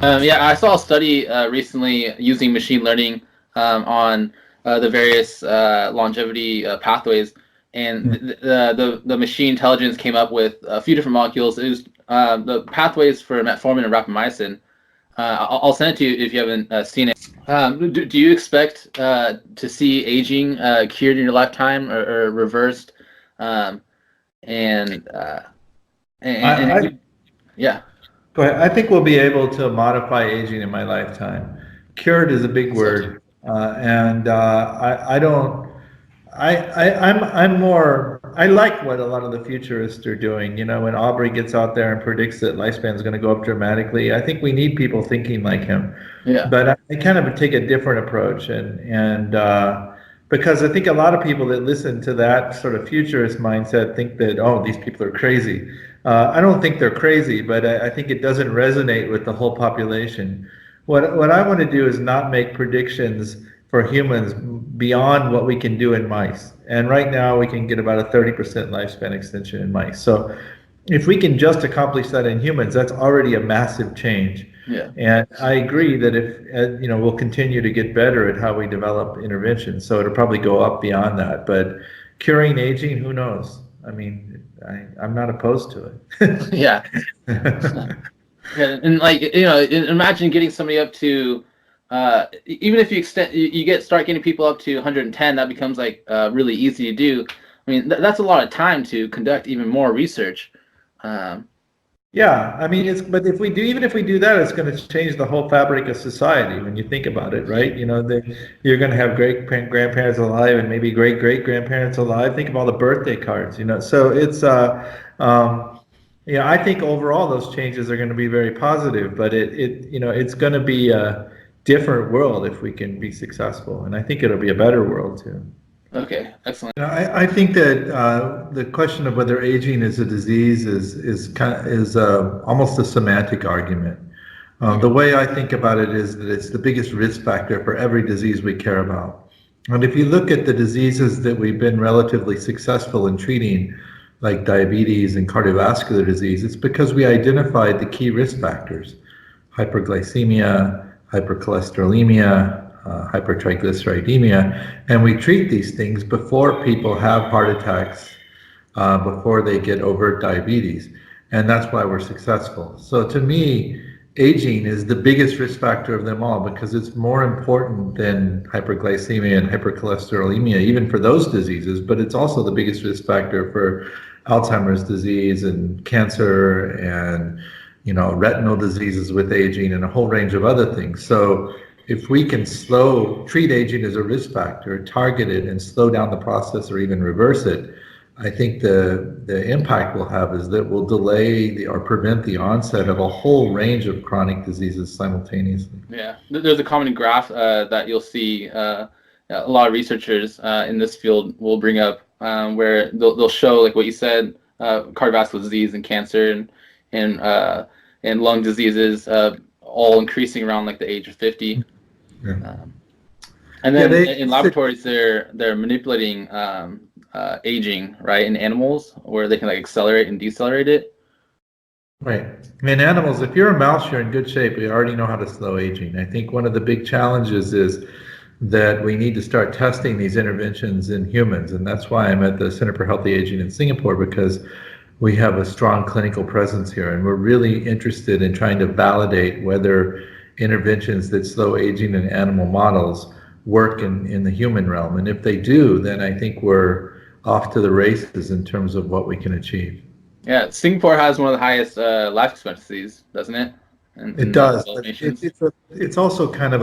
Yeah, I saw a study recently using machine learning on the various longevity pathways, and Yeah. the machine intelligence came up with a few different molecules. It was the pathways for metformin and rapamycin. I'll send it to you if you haven't seen it. Do you expect to see aging cured in your lifetime or reversed? Um, and, uh, I, I yeah. Go ahead. I think we'll be able to modify aging in my lifetime. Cured is a big So too. word, and I don't. I'm more. I like what a lot of the futurists are doing. You know, when Aubrey gets out there and predicts that lifespan is going to go up dramatically, I think we need people thinking like him. Yeah. But I kind of take a different approach, and because I think a lot of people that listen to that sort of futurist mindset think that, oh, these people are crazy. I don't think they're crazy, but I think it doesn't resonate with the whole population. What I want to do is not make predictions for humans beyond what we can do in mice. And right now we can get about a 30% lifespan extension in mice. So if we can just accomplish that in humans, that's already a massive change. Yeah. And I agree that if, we'll continue to get better at how we develop interventions. So it'll probably go up beyond that. But curing aging, who knows? I mean, I'm not opposed to Yeah. it. Yeah, and like imagine getting somebody up to even if you extend you get start getting people up to 110, that becomes like really easy to do. I mean that's a lot of time to conduct even more research. Um, Yeah, I mean, but if we do, even if we do that, it's going to change the whole fabric of society when you think about it, right? You know, you're going to have grandparents alive and maybe great grandparents alive. Think of all the birthday cards, you know. So yeah, I think overall those changes are going to be very positive, but it's going to be a different world if we can be successful, and I think it'll be a better world too. okay, excellent. I think that the question of whether aging is a disease is almost a semantic argument. The Okay. way I think about it is that it's the biggest risk factor for every disease we care about. And if you look at the diseases that we've been relatively successful in treating, like diabetes and cardiovascular disease, it's because we identified the key risk factors: hyperglycemia, hypercholesterolemia, hypertriglyceridemia, and we treat these things before people have heart attacks, before they get overt diabetes, and that's why we're successful. So to me, aging is the biggest risk factor of them all because it's more important than hyperglycemia and hypercholesterolemia, even for those diseases, but it's also the biggest risk factor for Alzheimer's disease and cancer and retinal diseases with aging and a whole range of other things. So if we can treat aging as a risk factor, target it and slow down the process or even reverse it, I think the impact we'll have is that we'll delay or prevent the onset of a whole range of chronic diseases simultaneously. Yeah, there's a common graph that you'll see a lot of researchers in this field will bring up where they'll show like what you said, cardiovascular disease and cancer and lung diseases all increasing around like the age of 50. Yeah, Um, and yeah, then they in laboratories, they're manipulating aging, right, in animals where they can like accelerate and decelerate it. right. In animals, if you're a mouse, you're in good shape. We already know how to slow aging. I think one of the big challenges is that we need to start testing these interventions in humans, and that's why I'm at the Center for Healthy Aging in Singapore, because we have a strong clinical presence here, and we're really interested in trying to validate whether interventions that slow aging in animal models work in the human realm. And if they do, then I think we're off to the races in terms of what we can achieve. Yeah, Singapore has one of the highest life expectancies, doesn't it? It In the does, developed but nations. it's also kind of